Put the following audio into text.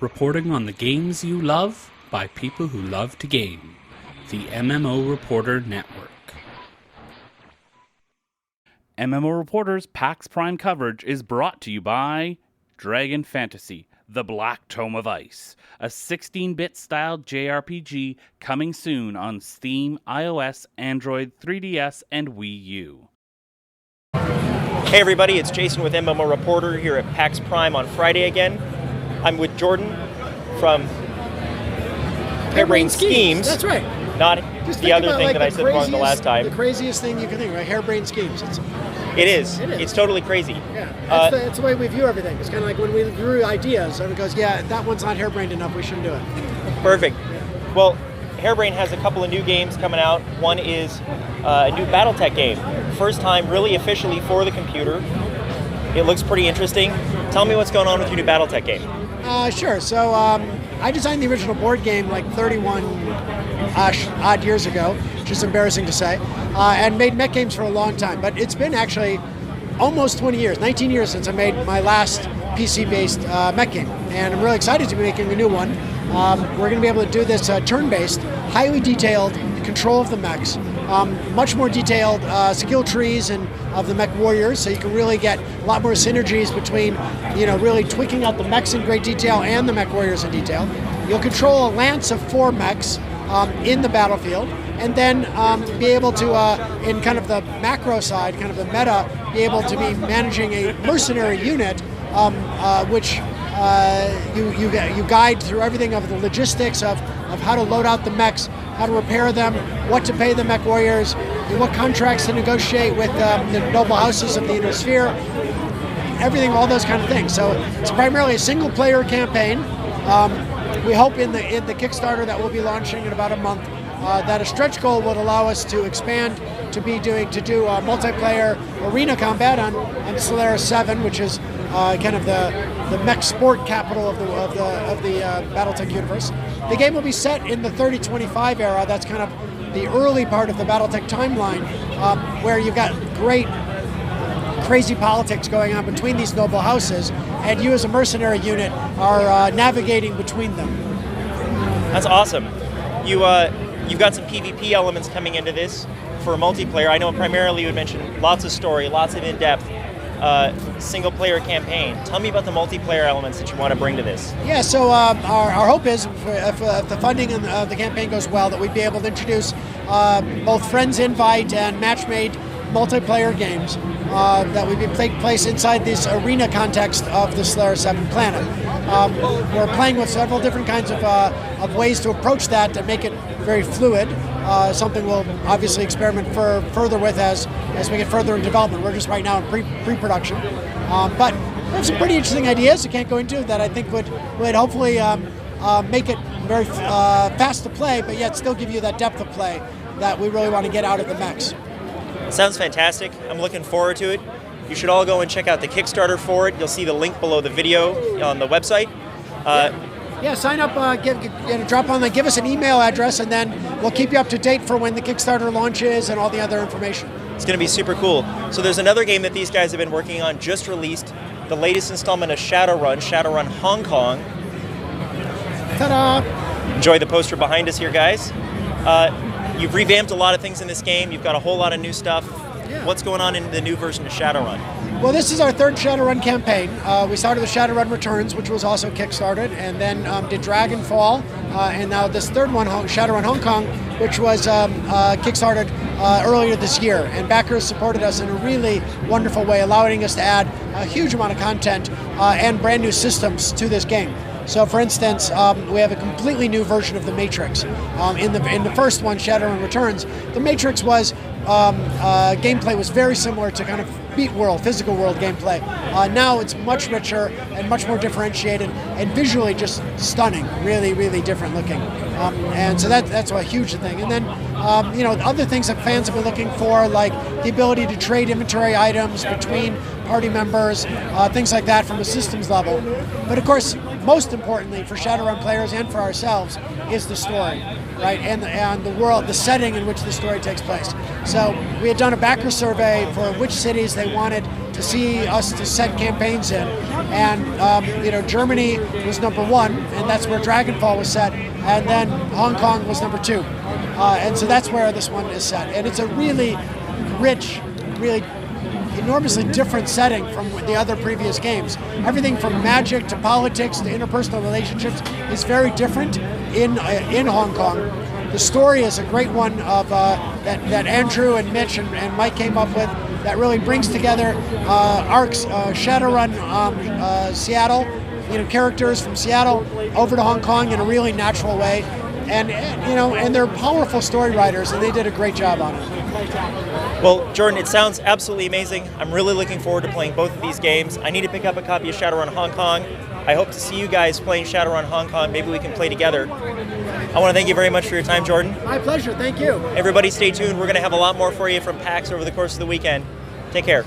reporting on the games you love by people who love to game. The MMO Reporter Network. MMO Reporter's PAX Prime coverage is brought to you by Dragon Fantasy, The Black Tome of Ice, a 16-bit styled JRPG coming soon on Steam, iOS, Android, 3DS, and Wii U. Hey everybody, it's Jason with MMO Reporter here at PAX Prime on Friday again. I'm with Jordan from Haribrained Schemes. That's right. Not Just the other about, thing like, that I said wrong the last time. The craziest thing you can think, right? Haribrained Schemes. It is. It's totally crazy. Yeah, that's the way we view everything. It's kind of like when we drew ideas, everyone goes, yeah, that one's not harebrained enough, we shouldn't do it. Perfect. Well, Haribrained has a couple of new games coming out. One is a new Battletech game. First time really officially for the computer. It looks pretty interesting. Tell me what's going on with your new Battletech game. Sure. So I designed the original board game like 31 odd years ago, which is embarrassing to say, and made mech games for a long time. But it's been actually almost 20 years, 19 years since I made my last PC-based mech game. And I'm really excited to be making a new one. We're going to be able to do this turn-based, highly detailed control of the mechs, much more detailed skill trees and of the mech warriors, so you can really get a lot more synergies between, really tweaking out the mechs in great detail and the mech warriors in detail. You'll control a lance of 4 mechs in the battlefield, and then be able to, in kind of the macro side, kind of the meta, be able to be managing a mercenary unit, which you guide through everything of the logistics of how to load out the mechs, how to repair them, what to pay the mech warriors, what contracts to negotiate with the noble houses of the inner sphere, everything, all those kind of things. So it's primarily a single player campaign. We hope in the Kickstarter that we'll be launching in about a month, that a stretch goal would allow us to expand to do multiplayer arena combat on Solaris 7, which is kind of the mech sport capital of the Battletech universe. The game will be set in the 3025 era. That's kind of the early part of the Battletech timeline, where you've got great, crazy politics going on between these noble houses, and you as a mercenary unit are navigating between them. That's awesome. You've got some PvP elements coming into this for multiplayer. I know primarily you would mention lots of story, lots of in-depth single-player campaign. Tell me about the multiplayer elements that you want to bring to this. Yeah, so our hope is, if the funding of the campaign goes well, that we'd be able to introduce both Friends Invite and match-made multiplayer games that would take place inside this arena context of the Solaris 7 planet. We're playing with several different kinds of ways to approach that and make it very fluid. Something we'll obviously experiment further with as we get further in development. We're just right now in pre-production. But we have some pretty interesting ideas I can't go into that I think would hopefully make it very fast to play, but yet still give you that depth of play that we really want to get out of the mechs. Sounds fantastic. I'm looking forward to it. You should all go and check out the Kickstarter for it. You'll see the link below the video on the website. Yeah, sign up, drop on, give us an email address, and then we'll keep you up to date for when the Kickstarter launches and all the other information. It's going to be super cool. So there's another game that these guys have been working on, just released, the latest installment of Shadowrun Honk. Ta-da! Enjoy the poster behind us here, guys. You've revamped a lot of things in this game. You've got a whole lot of new stuff. Yeah. What's going on in the new version of Shadowrun? Well, this is our third Shadowrun campaign. We started with Shadowrun Returns, which was also kickstarted, and then did Dragonfall, and now this third one, Shadowrun Hong Kong, which was kickstarted earlier this year. And backers supported us in a really wonderful way, allowing us to add a huge amount of content and brand new systems to this game. So, for instance, we have a completely new version of the Matrix. In the first one, Shadowrun Returns, the Matrix was gameplay was very similar to kind of beat world, physical world gameplay. Now it's much richer and much more differentiated and visually just stunning, really, really different looking. And so that's a huge thing. And then, other things that fans have been looking for, like the ability to trade inventory items between party members, things like that from a systems level. But of course, most importantly for Shadowrun players and for ourselves is the story, right? And the world, the setting in which the story takes place. So we had done a backer survey for which cities they wanted to see us to set campaigns in, and Germany was number 1, and that's where Dragonfall was set, and then Hong Kong was number 2, and so that's where this one is set. And it's a really rich, really enormously different setting from the other previous games. Everything from magic to politics to interpersonal relationships is very different in Hong Kong. The story is a great one of that Andrew and Mitch and Mike came up with, that really brings together arcs, Shadowrun Seattle, characters from Seattle over to Hong Kong in a really natural way, and they're powerful story writers, and they did a great job on it. Well, Jordan, it sounds absolutely amazing. I'm really looking forward to playing both of these games. I need to pick up a copy of Shadowrun Hong Kong. I hope to see you guys playing Shadowrun Hong Kong. Maybe we can play together. I want to thank you very much for your time, Jordan. My pleasure. Thank you. Everybody stay tuned. We're going to have a lot more for you from PAX over the course of the weekend. Take care.